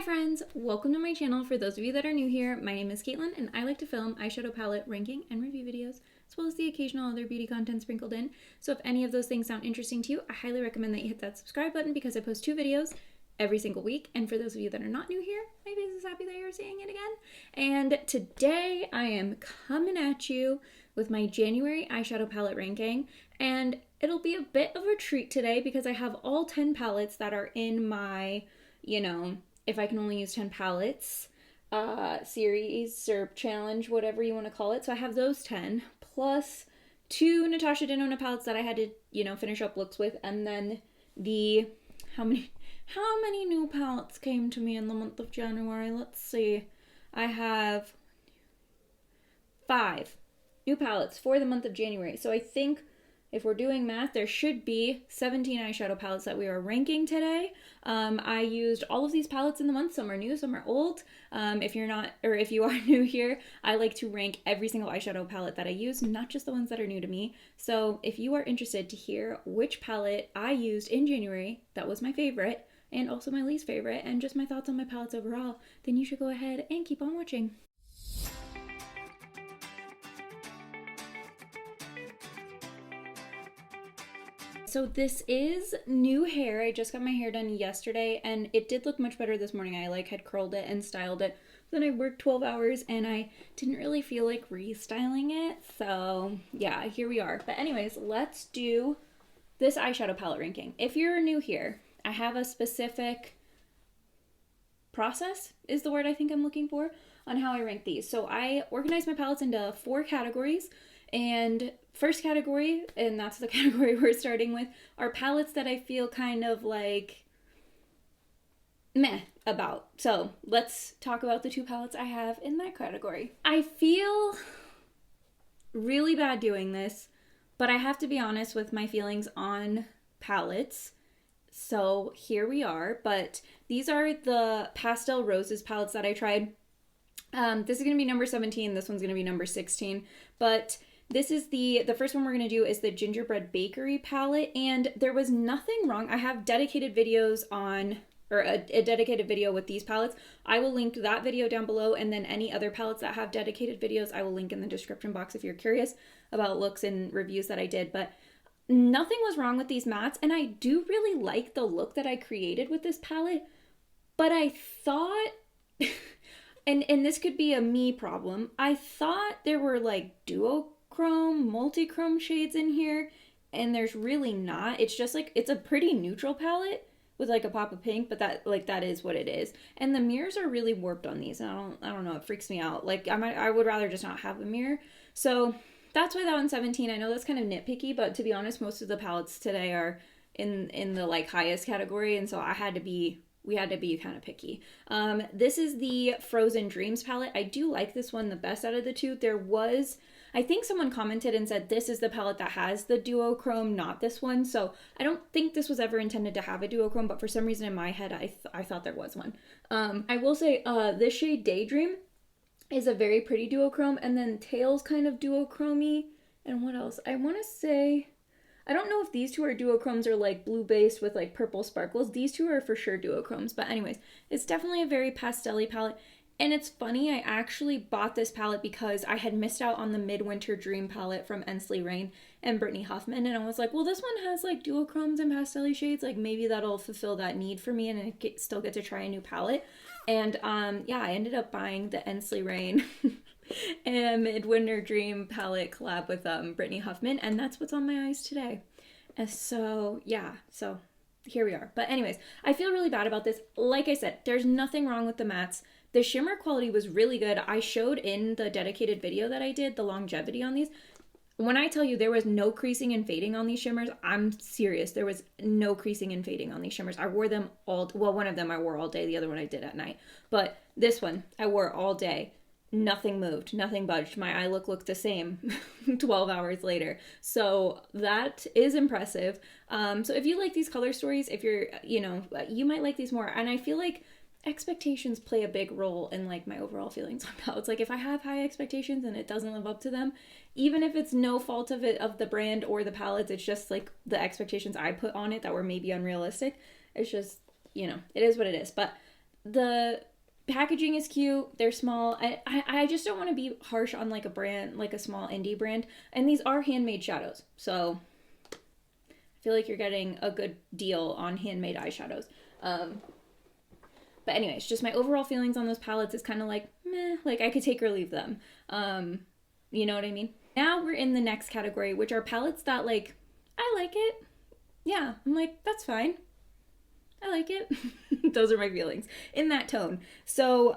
friends, welcome to my channel. For those of you that are new here, my name is Caitlin and I like to film eyeshadow palette ranking and review videos, as well as the occasional other beauty content sprinkled in. So if any of those things sound interesting to you, I highly recommend that you hit that subscribe button because I post 2 videos every single week. And for those of you that are not new here, my face is happy that you're seeing it again. And today I am coming at you with my January eyeshadow palette ranking, and it'll be a bit of a treat today because I have all 10 palettes that are in my, if I can only use 10 palettes series or challenge, whatever you want to call it. So I have those 10 plus 2 Natasha Denona palettes that I had to, finish up looks with, and then the how many new palettes came to me in the month of January? Let's see. I have 5 new palettes for the month of January. So I think if we're doing math, there should be 17 eyeshadow palettes that we are ranking today. I used all of these palettes in the month. Some are new, some are old. If you are new here, I like to rank every single eyeshadow palette that I use, not just the ones that are new to me. So if you are interested to hear which palette I used in January that was my favorite and also my least favorite, and just my thoughts on my palettes overall, then you should go ahead and keep on watching. So this is new hair. I just got my hair done yesterday and it did look much better this morning. I had curled it and styled it. Then I worked 12 hours and I didn't really feel like restyling it. So yeah, here we are. But anyways, let's do this eyeshadow palette ranking. If you're new here, I have a specific process is the word I think I'm looking for on how I rank these. So I organize my palettes into 4 categories. And first category, and that's the category we're starting with, are palettes that I feel kind of like meh about. So let's talk about the 2 palettes I have in that category. I feel really bad doing this, but I have to be honest with my feelings on palettes. So here we are, but these are the Pastel Roses palettes that I tried. This is going to be number 17, this one's going to be number 16, but this is the first one we're going to do is the Gingerbread Bakery palette, and there was nothing wrong. I have dedicated videos on, or a dedicated video with these palettes. I will link that video down below, and then any other palettes that have dedicated videos, I will link in the description box if you're curious about looks and reviews that I did. But nothing was wrong with these mattes, and I do really like the look that I created with this palette, but I thought... And this could be a me problem. I thought there were like duochrome, multi-chrome shades in here, and there's really not. It's just like, it's a pretty neutral palette with like a pop of pink, but that is what it is. And the mirrors are really warped on these. And I don't know, it freaks me out. Like I would rather just not have a mirror. So that's why that one's 17. I know that's kind of nitpicky, but to be honest, most of the palettes today are in the like highest category, and so we had to be kind of picky. This is the Frozen Dreams palette. I do like this one the best out of the 2. I think someone commented and said this is the palette that has the duochrome, not this one. So I don't think this was ever intended to have a duochrome, but for some reason in my head, I thought there was one. I will say this shade Daydream is a very pretty duochrome, and then Tails kind of duochrome-y. And what else? I want to say... I don't know if these 2 are duochromes or like blue based with like purple sparkles. These 2 are for sure duochromes. But anyways, it's definitely a very pastel-y palette. And it's funny, I actually bought this palette because I had missed out on the Midwinter Dream palette from Ensley Rain and Brittany Huffman. And I was like, well, this one has like duochromes and pastel-y shades. Like maybe that'll fulfill that need for me and I still get to try a new palette. And yeah, I ended up buying the Ensley Rain and Midwinter Dream palette collab with Brittany Huffman, and that's what's on my eyes today. And so yeah, so here we are. But anyways, I feel really bad about this. Like I said, there's nothing wrong with the mattes. The shimmer quality was really good. I showed in the dedicated video that I did the longevity on these. When I tell you there was no creasing and fading on these shimmers, I'm serious. There was no creasing and fading on these shimmers. I wore them all, well, one of them I wore all day, the other one I did at night. But this one I wore all day. Nothing moved, nothing budged. My eye looked the same 12 hours later. So that is impressive. So if you like these color stories, if you're, you might like these more. And I feel like expectations play a big role in like my overall feelings on palettes. Like if I have high expectations and it doesn't live up to them, even if it's no fault of the brand or the palettes, it's just like the expectations I put on it that were maybe unrealistic. It's just, it is what it is. But the packaging is cute. They're small. I just don't want to be harsh on like a brand, like a small indie brand. And these are handmade shadows. So I feel like you're getting a good deal on handmade eyeshadows. But anyways, just my overall feelings on those palettes is kind of like, meh, like I could take or leave them. You know what I mean? Now we're in the next category, which are palettes that like, I like it. Yeah, I'm like, that's fine. I like it. Those are my feelings in that tone. So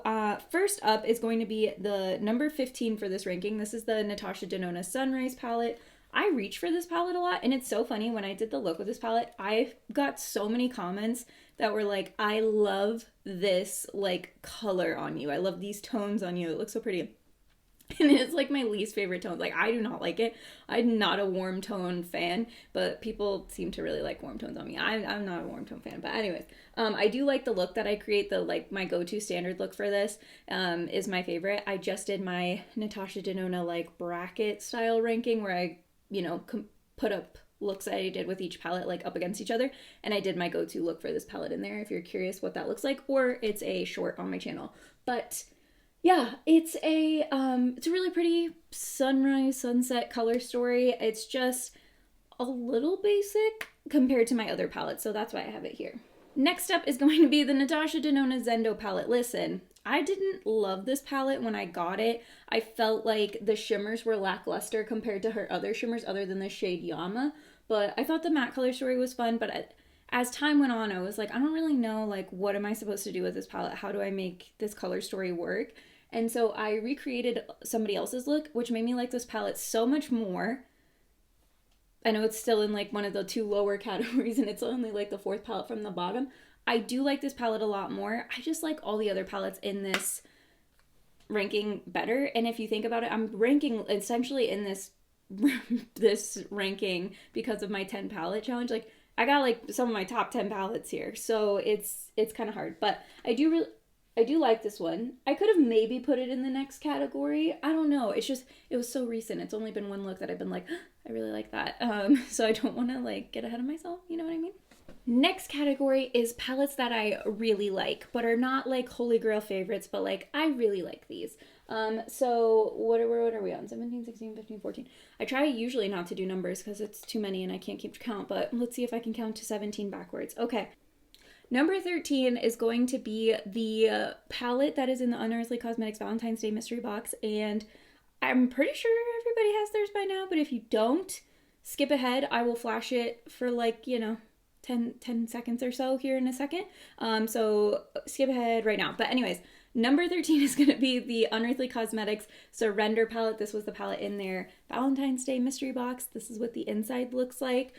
first up is going to be the number 15 for this ranking. This is the Natasha Denona Sunrise palette. I reach for this palette a lot, and it's so funny. When I did the look with this palette, I got so many comments that were like, I love this like color on you. I love these tones on you. It looks so pretty. And it's like my least favorite tone. Like, I do not like it. I'm not a warm tone fan, but people seem to really like warm tones on me. I'm not a warm tone fan, but anyways, I do like the look that I create. The like my go-to standard look for this is my favorite. I just did my Natasha Denona like bracket style ranking where I, you know, put up looks that I did with each palette like up against each other, and I did my go-to look for this palette in there if you're curious what that looks like, or it's a short on my channel. But yeah, it's a really pretty sunrise, sunset color story. It's just a little basic compared to my other palettes, so that's why I have it here. Next up is going to be the Natasha Denona Zendo palette. Listen, I didn't love this palette when I got it. I felt like the shimmers were lackluster compared to her other shimmers other than the shade Yama, but I thought the matte color story was fun, but as time went on, I was like, I don't really know, like, what am I supposed to do with this palette? How do I make this color story work? And so I recreated somebody else's look, which made me like this palette so much more. I know it's still in like one of the two lower categories and it's only like the fourth palette from the bottom. I do like this palette a lot more. I just like all the other palettes in this ranking better. And if you think about it, I'm ranking essentially in this this ranking because of my 10 palette challenge. Like, I got like some of my top 10 palettes here, so it's kind of hard, but I do like this one. I could have maybe put it in the next category. I don't know. It's just, it was so recent. It's only been one look that I've been like, I really like that. So I don't want to like get ahead of myself. You know what I mean? Next category is palettes that I really like, but are not like holy grail favorites, but like I really like these. So what are we on? 17, 16, 15, 14. I try usually not to do numbers because it's too many and I can't keep count, but let's see if I can count to 17 backwards. Okay. Number 13 is going to be the palette that is in the Unearthly Cosmetics Valentine's Day mystery box, and I'm pretty sure everybody has theirs by now, but if you don't, skip ahead. I will flash it for like, you know, 10 seconds or so here in a second. So skip ahead right now. But anyways, number 13 is going to be the Unearthly Cosmetics Surrender palette. This was the palette in their Valentine's Day mystery box. This is what the inside looks like.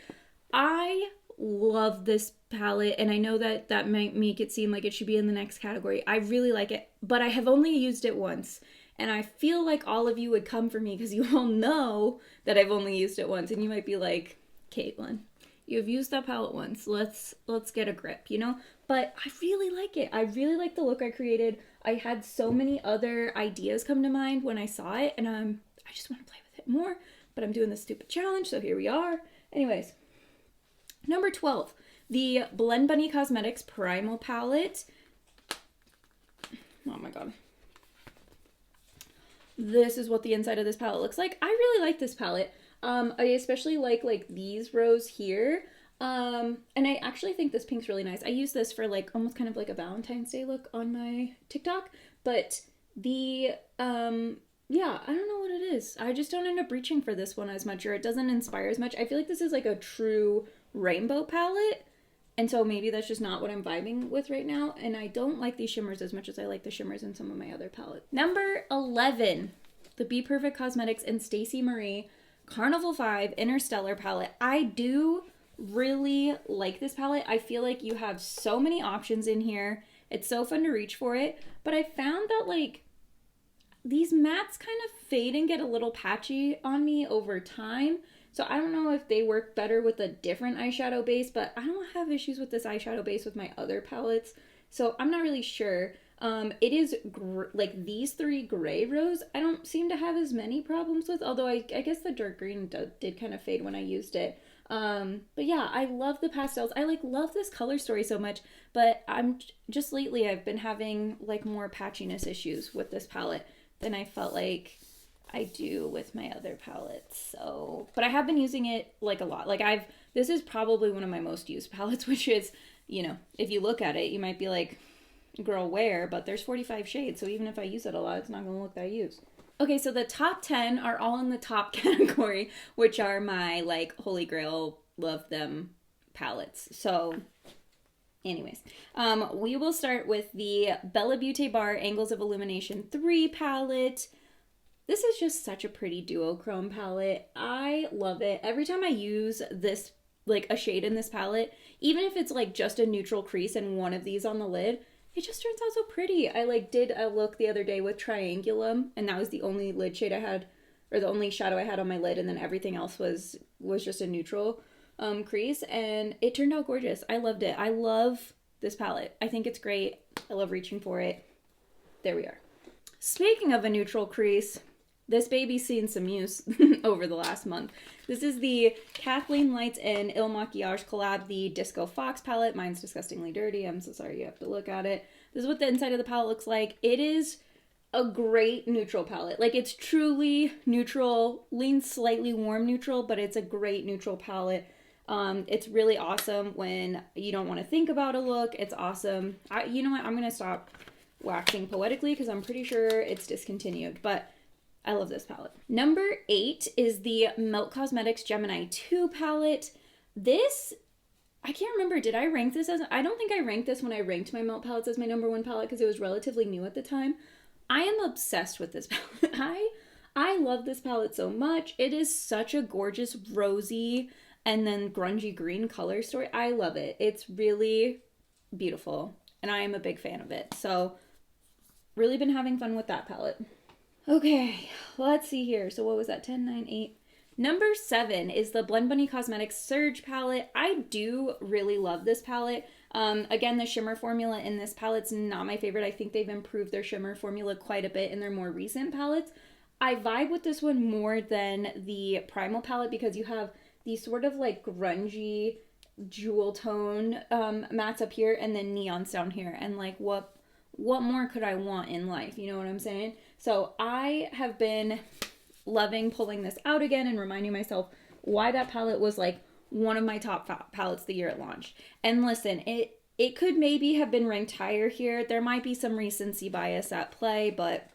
I love this palette, and I know that might make it seem like it should be in the next category. I really like it, but I have only used it once, and I feel like all of you would come for me because you all know that I've only used it once, and you might be like, Caitlin, you've used that palette once. Let's get a grip, you know? But I really like it. I really like the look I created. I had so many other ideas come to mind when I saw it, and I just want to play with it more, but I'm doing this stupid challenge, so here we are. Anyways, number 12, the Blend Bunny Cosmetics Primal Palette. Oh my god. This is what the inside of this palette looks like. I really like this palette. I especially like these rows here. And I actually think this pink's really nice. I use this for like almost kind of like a Valentine's Day look on my TikTok, but the, yeah, I don't know what it is. I just don't end up reaching for this one as much, or it doesn't inspire as much. I feel like this is like a true rainbow palette, and so maybe that's just not what I'm vibing with right now, and I don't like these shimmers as much as I like the shimmers in some of my other palettes. Number 11, the Be Perfect Cosmetics and Stacey Marie Carnival 5 Interstellar palette. I do really like this palette. I feel like you have so many options in here. It's so fun to reach for it, but I found that like these mattes kind of fade and get a little patchy on me over time. So I don't know if they work better with a different eyeshadow base, but I don't have issues with this eyeshadow base with my other palettes. So I'm not really sure. It is like these three gray rows, I don't seem to have as many problems with, although I guess the dark green did kind of fade when I used it. But yeah, I love the pastels. I like love this color story so much, but I'm just lately I've been having like more patchiness issues with this palette than I felt like I do with my other palettes. So, but I have been using it like a lot. Like this is probably one of my most used palettes, which is, you know, if you look at it, you might be like, girl, where? But there's 45 shades, so even if I use it a lot, it's not going to look that used. Okay, so the top 10 are all in the top category, which are my like holy grail, love them palettes. So anyways, we will start with the Bella Beauté Bar Angles of Illumination 3 palette. This is just such a pretty duochrome palette. I love it. Every time I use this, like a shade in this palette, even if it's like just a neutral crease and one of these on the lid, it just turns out so pretty. I like did a look the other day with Triangulum, and that was the only lid shade I had, or the only shadow I had on my lid, and then everything else was just a neutral crease, and it turned out gorgeous. I loved it. I love this palette. I think it's great. I love reaching for it. There we are. Speaking of a neutral crease, this baby's seen some use over the last month. This is the Kathleen Lights and Il Makiage collab, the Disco Fox palette. Mine's disgustingly dirty. I'm so sorry you have to look at it. This is what the inside of the palette looks like. It is a great neutral palette. Like, it's truly neutral, leans slightly warm neutral, but it's a great neutral palette. It's really awesome when you don't want to think about a look. It's awesome. You know what? I'm going to stop waxing poetically because I'm pretty sure it's discontinued, but I love this palette. Number 8 is the Melt Cosmetics Gemini 2 palette. This, I can't remember, did I rank this as, I don't think I ranked this when I ranked my Melt palettes as my number 1 palette because it was relatively new at the time. I am obsessed with this palette. I love this palette so much. It is such a gorgeous rosy and then grungy green color story. I love it. It's really beautiful and I am a big fan of it. So really been having fun with that palette. Okay, let's see here. So what was that? 10, 9, 8. Number 7 is the Blend Bunny Cosmetics Surge palette. I do really love this palette. Again, the shimmer formula in this palette's not my favorite. I think they've improved their shimmer formula quite a bit in their more recent palettes. I vibe with this one more than the Primal palette because you have these sort of like grungy jewel tone mattes up here and then neons down here. And like what more could I want in life? You know what I'm saying? So I have been loving pulling this out again and reminding myself why that palette was like one of my top palettes the year it launched. And listen, it could maybe have been ranked higher here. There might be some recency bias at play, but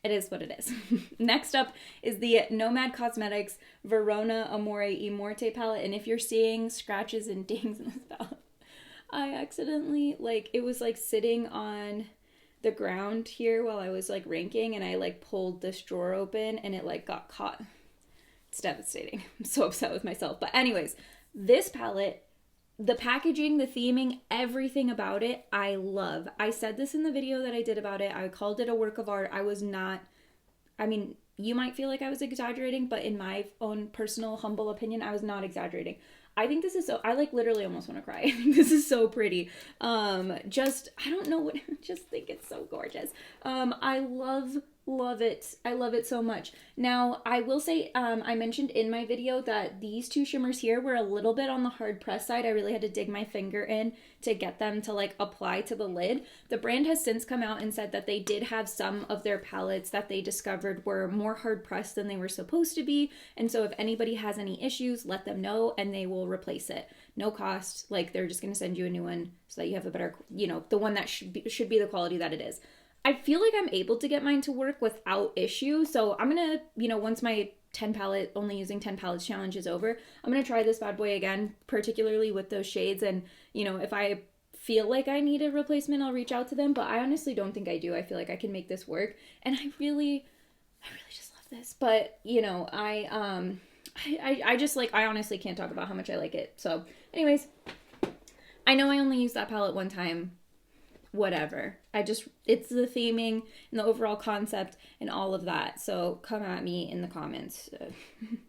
it is what it is. Next up is the Nomad Cosmetics Verona Amore y Morte palette. And if you're seeing scratches and dings in this palette, I accidentally, like, it was like sitting on the ground here while I was like ranking and I like pulled this drawer open and it like got caught. It's devastating. I'm so upset with myself. But anyways, this palette, the packaging, the theming, everything about it, I love. I said this in the video that I did about it. I called it a work of art. I mean, you might feel like I was exaggerating, but in my own personal, humble opinion, I was not exaggerating. I think this is so, I like literally almost want to cry. I think this is so pretty. I don't know what, just think it's so gorgeous. I love it. I love it so much. Now, I will say, I mentioned in my video that these two shimmers here were a little bit on the hard press side. I really had to dig my finger in to get them to like apply to the lid. The brand has since come out and said that they did have some of their palettes that they discovered were more hard pressed than they were supposed to be. And so if anybody has any issues, let them know and they will replace it. No cost. Like, they're just going to send you a new one so that you have a better, you know, the one that should be the quality that it is. I feel like I'm able to get mine to work without issue. So I'm going to, you know, once my 10 palette, only using 10 palettes challenge is over, I'm going to try this bad boy again, particularly with those shades. And, you know, if I feel like I need a replacement, I'll reach out to them. But I honestly don't think I do. I feel like I can make this work. And I really just love this. But, you know, I just like, I honestly can't talk about how much I like it. So anyways, I know I only used that palette one time. Whatever. It's the theming and the overall concept and all of that. So come at me in the comments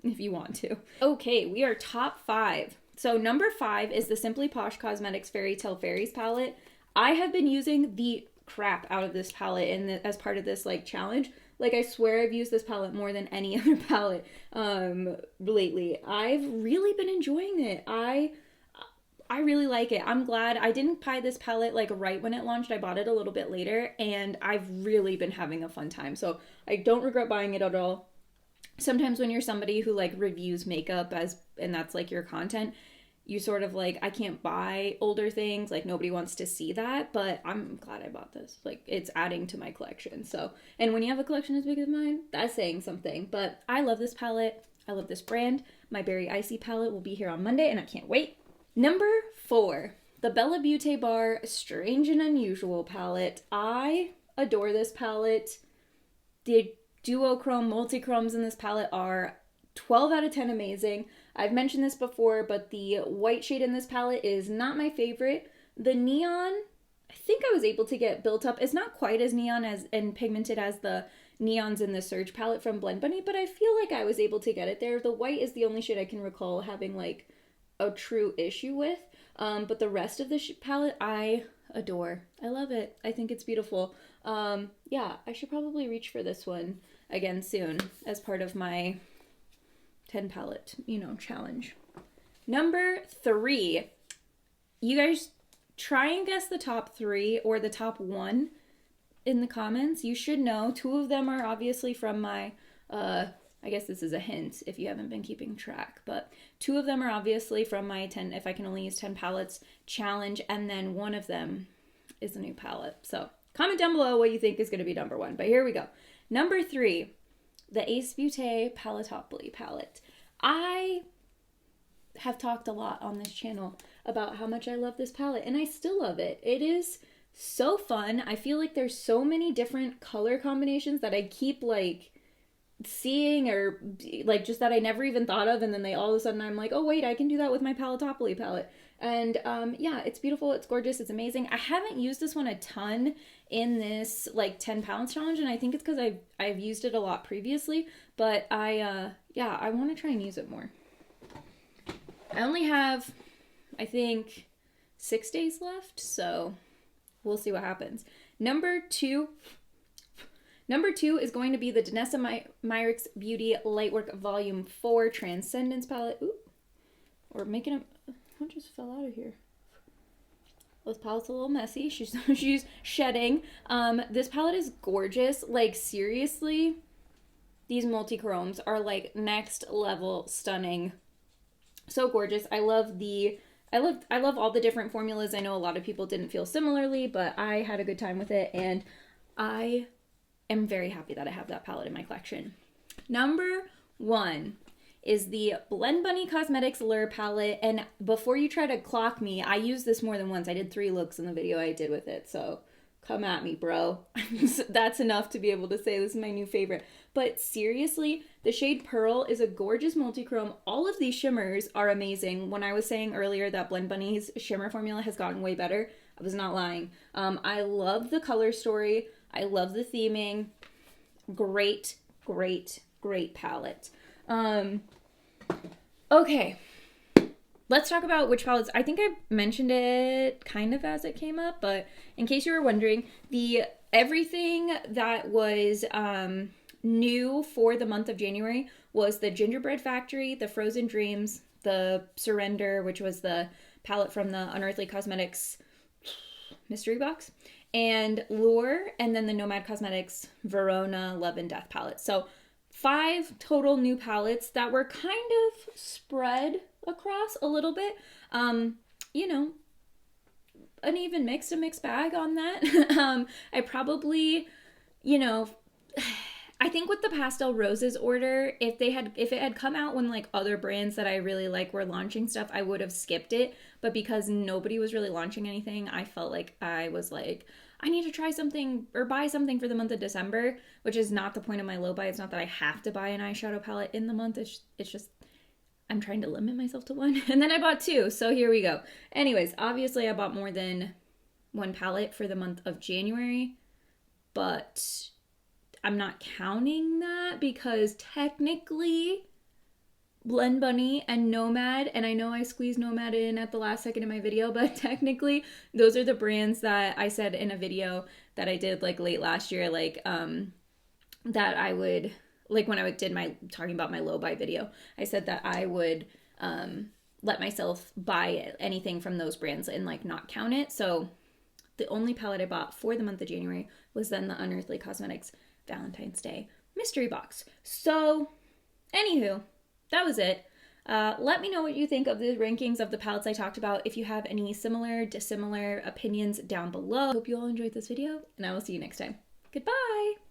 if you want to. Okay, we are top 5. So number 5 is the Simply Posh Cosmetics Fairy Tale Fairies palette. I have been using the crap out of this palette as part of this like challenge. Like, I swear I've used this palette more than any other palette lately. I've really been enjoying it. I really like it. I'm glad I didn't buy this palette like right when it launched. I bought it a little bit later, and I've really been having a fun time. So I don't regret buying it at all. Sometimes when you're somebody who like reviews makeup and that's like your content, you sort of like, I can't buy older things, like nobody wants to see that, but I'm glad I bought this. Like, it's adding to my collection. So, and when you have a collection as big as mine, that's saying something. But I love this palette. I love this brand. My Berry Icy palette will be here on Monday, and I can't wait. Number 4, the Bella Beauté Bar Strange and Unusual palette. I adore this palette. The duochrome, multi-chromes in this palette are 12 out of 10 amazing. I've mentioned this before, but the white shade in this palette is not my favorite. The neon, I think I was able to get built up. It's not quite as neon as and pigmented as the neons in the Surge palette from Blend Bunny, but I feel like I was able to get it there. The white is the only shade I can recall having like a true issue with. But the rest of the palette, I adore. I love it. I think it's beautiful. Yeah, I should probably reach for this one again soon as part of my 10 palette, challenge. Number 3, you guys try and guess the top 3 or the top 1 in the comments. You should know 2 of them are obviously from my, I guess this is a hint if you haven't been keeping track, but 2 of them are obviously from my 10, if I can only use 10 palettes challenge, and then 1 of them is a new palette. So comment down below what you think is going to be number 1, but here we go. Number 3, the Ace Beauté Paletopoli palette. I have talked a lot on this channel about how much I love this palette, and I still love it. It is so fun. I feel like there's so many different color combinations that I keep like seeing, or like just that I never even thought of, and then they all of a sudden I'm like, oh wait, I can do that with my Paletopoli palette. And yeah, it's beautiful, it's gorgeous, it's amazing. I haven't used this one a ton in this like 10 pounds challenge, and I think it's because I've used it a lot previously, but I want to try and use it more. I only have, I think, 6 days left, so we'll see what happens. Number two is going to be the Danielle Myrick's Beauty Lightwork Volume 4 Transcendence palette. Ooh, or making a, what just fell out of here? This palette's a little messy. She's shedding. This palette is gorgeous. Like, seriously, these multi-chromes are like next level stunning. So gorgeous. I love all the different formulas. I know a lot of people didn't feel similarly, but I had a good time with it, and I am very happy that I have that palette in my collection. Number 1 is the Blend Bunny Cosmetics Lure palette, and before you try to clock me, I used this more than once. I did 3 looks in the video I did with it, so come at me, bro. That's enough to be able to say this is my new favorite. But seriously, the shade Pearl is a gorgeous multi-chrome. All of these shimmers are amazing. When I was saying earlier that Blend Bunny's shimmer formula has gotten way better, I was not lying. I love the color story. I love the theming. Great, great, great palette. Okay, let's talk about which palettes. I think I mentioned it kind of as it came up, but in case you were wondering, everything that was new for the month of January was the Gingerbread Factory, the Frozen Dreams, the Surrender, which was the palette from the Unearthly Cosmetics mystery box, and Lure, and then the Nomad Cosmetics Verona Love and Death palette. So 5 total new palettes that were kind of spread across a little bit. You know, an even mixed bag on that. I probably, I think with the Pastel Roses order, if it had come out when like other brands that I really like were launching stuff, I would have skipped it. But because nobody was really launching anything, I felt like I was like, I need to try something or buy something for the month of December, which is not the point of my low buy. It's not that I have to buy an eyeshadow palette in the month. It's just I'm trying to limit myself to 1. And then I bought 2, so here we go. Anyways, obviously I bought more than 1 palette for the month of January, but I'm not counting that because technically Blend Bunny and Nomad, and I know I squeezed Nomad in at the last second in my video, but technically those are the brands that I said in a video that I did like late last year, like that I would, like when I did my talking about my low buy video, I said that I would let myself buy anything from those brands and like not count it. So the only palette I bought for the month of January was then the Unearthly Cosmetics Valentine's Day mystery box. So anywho, that was it. Let me know what you think of the rankings of the palettes I talked about. If you have any similar, dissimilar opinions down below. Hope you all enjoyed this video, and I will see you next time. Goodbye!